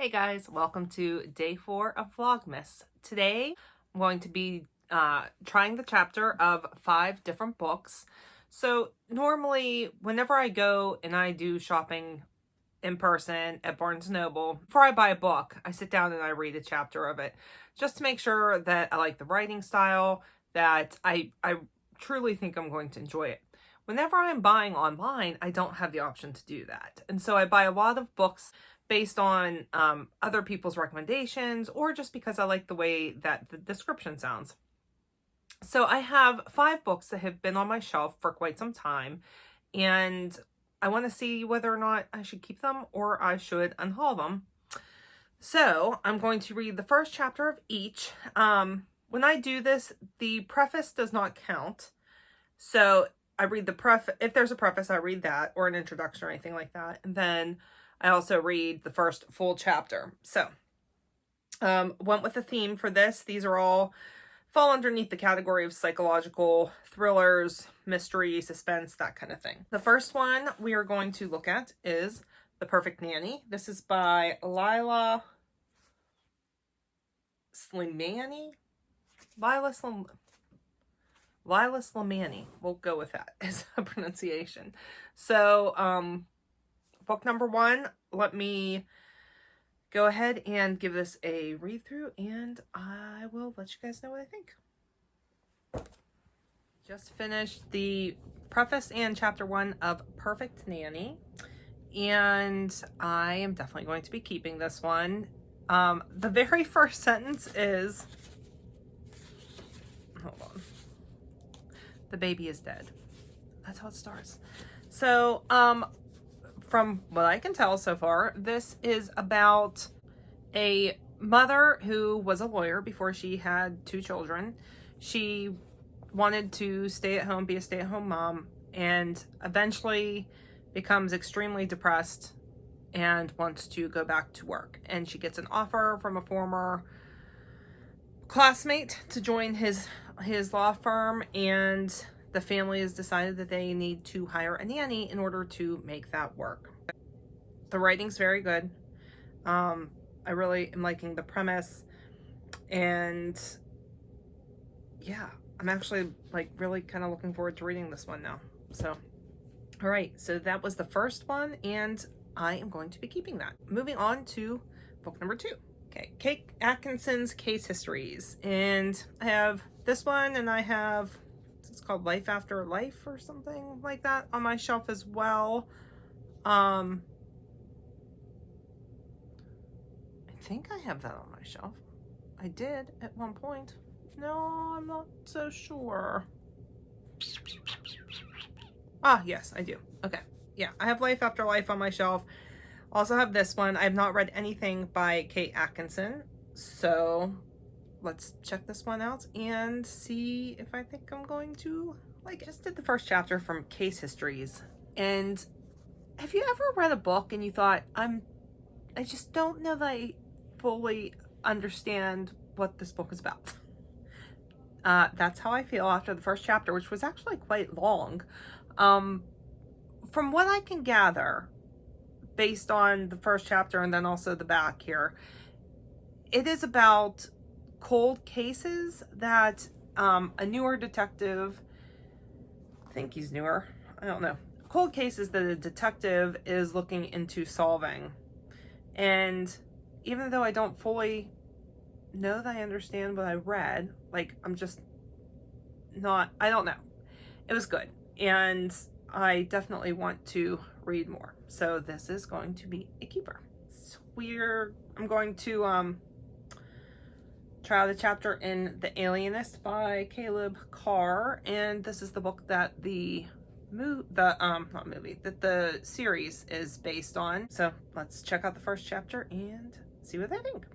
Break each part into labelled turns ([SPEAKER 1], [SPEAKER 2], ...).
[SPEAKER 1] Hey guys, welcome to day 4 of Vlogmas. Today I'm going to be trying the chapter of 5 different books. So normally whenever I go and I do shopping in person at Barnes & Noble, before I buy a book, I sit down and I read a chapter of it just to make sure that I like the writing style, that I truly think I'm going to enjoy it. Whenever I'm buying online, I don't have the option to do that. And so I buy a lot of books based on other people's recommendations or just because I like the way that the description sounds. So I have 5 books that have been on my shelf for quite some time, and I want to see whether or not I should keep them or I should unhaul them. So I'm going to read the first chapter of each. When I do this, the preface does not count. So I read the preface. If there's a preface, I read that, or an introduction or anything like that. And then I also read the first full chapter. So went with a theme for this. These are all fall underneath the category of psychological thrillers, mystery, suspense, that kind of thing. The first one we are going to look at is The Perfect Nanny. This is by Lila Slimani. Lila Slimani. We'll go with that as a pronunciation. So, book number 1, let me go ahead and give this a read through and I will let you guys know what I think. Just finished the preface and chapter 1 of Perfect Nanny, and I am definitely going to be keeping this one. The very first sentence is, hold on, the baby is dead. That's how it starts. So, from what I can tell so far, this is about a mother who was a lawyer before she had 2 children. She wanted to stay at home, be a stay-at-home mom, and eventually becomes extremely depressed and wants to go back to work. And she gets an offer from a former classmate to join his law firm, and the family has decided that they need to hire a nanny in order to make that work. The writing's very good. I really am liking the premise, and yeah, I'm actually like really kind of looking forward to reading this one now. So, all right, so that was the first one, and I am going to be keeping that. Moving on to book number 2. Okay, Kate Atkinson's Case Histories, and I have this one, and I have, it's called Life After Life or something like that on my shelf as well. I think I have that on my shelf. I did at one point. No, I'm not so sure. Ah, yes, I do. Okay. Yeah, I have Life After Life on my shelf. Also have this one. I have not read anything by Kate Atkinson, so let's check this one out and see if I think I'm going to like it. I just did the first chapter from Case Histories, and have you ever read a book and you thought, I just don't know that I fully understand what this book is about? That's how I feel after the first chapter, which was actually quite long. From what I can gather, based on the first chapter and then also the back here, it is about cold cases that a newer detective, I think he's newer, I don't know, cold cases that a detective is looking into solving. And even though I don't fully know that I understand what I read, like, I'm just not, I don't know. It was good, and I definitely want to read more. So this is going to be a keeper. I'm going to try out a chapter in The Alienist by Caleb Carr, and this is the book that the series is based on. So let's check out the first chapter and see what I think.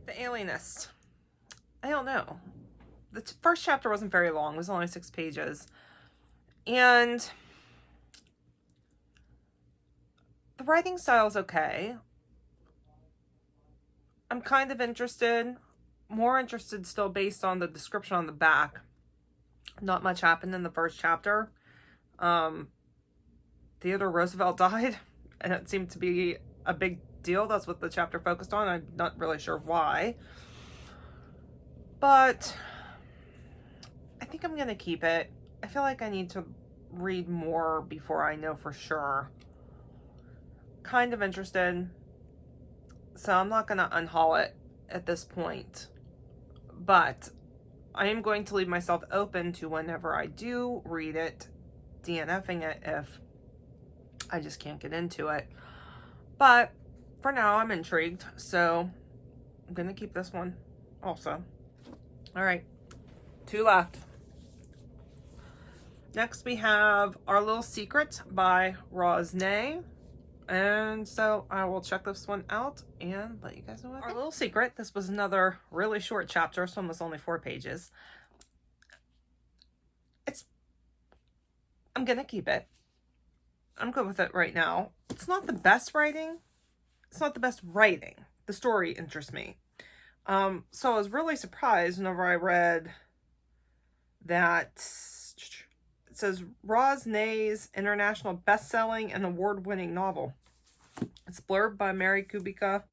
[SPEAKER 1] The Alienist. I don't know. The first chapter wasn't very long. It was only 6 pages. And the writing style is okay. I'm kind of interested. More interested still based on the description on the back. Not much happened in the first chapter. Theodore Roosevelt died, and it seemed to be a big deal. That's what the chapter focused on. I'm not really sure why. But I think I'm going to keep it. I feel like I need to read more before I know for sure. Kind of interested. So I'm not going to unhaul it at this point. But I am going to leave myself open to whenever I do read it, DNFing it if I just can't get into it. But for now, I'm intrigued. So I'm going to keep this one also. All right. 2 left. Next, we have Our Little Secret by Rosnay. And so I will check this one out and let you guys know what I think. Our Little Secret. This was another really short chapter. This one was only 4 pages. I'm going to keep it. I'm good with it right now. It's not the best writing. It's not the best writing. The story interests me. So I was really surprised whenever I read that it says Rosnay's international best-selling and award-winning novel. It's blurb by Mary Kubica.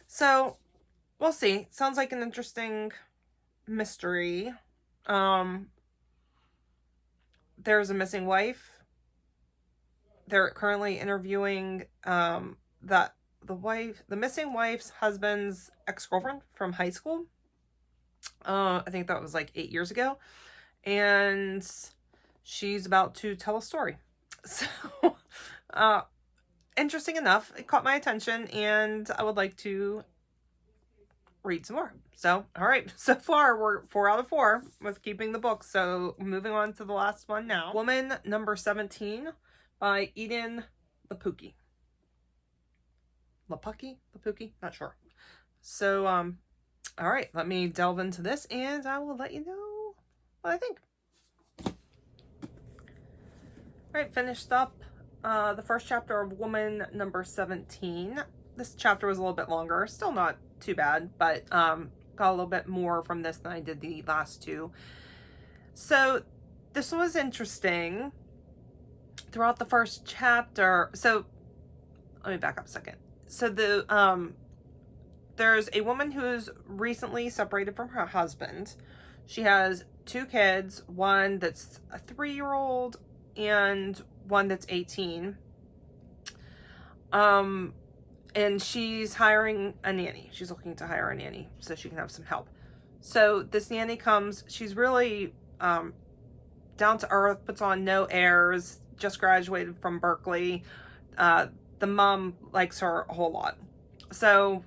[SPEAKER 1] So we'll see. Sounds like an interesting mystery. There's a missing wife. They're currently interviewing the missing wife's husband's ex-girlfriend from high school. I think that was like 8 years ago. And she's about to tell a story. So, interesting enough. It caught my attention and I would like to read some more. So, all right. So far, we're 4 out of 4 with keeping the book. So, moving on to the last one now. Woman number 17 by Eden Lapuki. Lapuki? Not sure. So, all right, let me delve into this and I will let you know what I think. All right, finished up the first chapter of Woman number 17. This chapter was a little bit longer, still not too bad, but got a little bit more from this than I did the last 2. So this was interesting. Throughout the first chapter, so let me back up a second. So there's a woman who's recently separated from her husband. She has 2 kids, one that's a 3-year-old and one that's 18. And she's hiring a nanny. She's looking to hire a nanny so she can have some help. So this nanny comes, she's really down to earth, puts on no airs, just graduated from Berkeley. The mom likes her a whole lot. So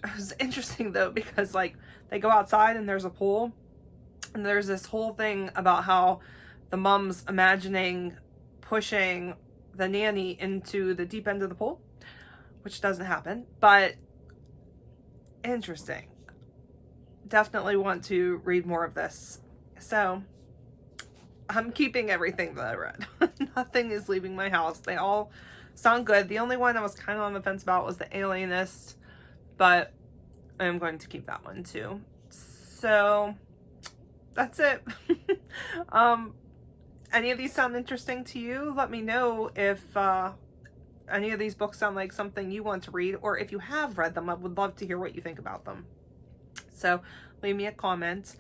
[SPEAKER 1] it was interesting though, because like they go outside and there's a pool and there's this whole thing about how the mom's imagining pushing the nanny into the deep end of the pool, which doesn't happen, but interesting. Definitely want to read more of this. So I'm keeping everything that I read. Nothing is leaving my house. They all sound good. The only one I was kind of on the fence about was the Alienist, but I'm going to keep that one too. So that's it. Any of these sound interesting to you? Let me know if any of these books sound like something you want to read, or if you have read them, I would love to hear what you think about them. So leave me a comment.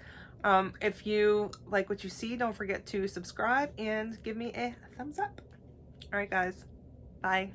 [SPEAKER 1] If you like what you see, don't forget to subscribe and give me a thumbs up. All right, guys. Bye.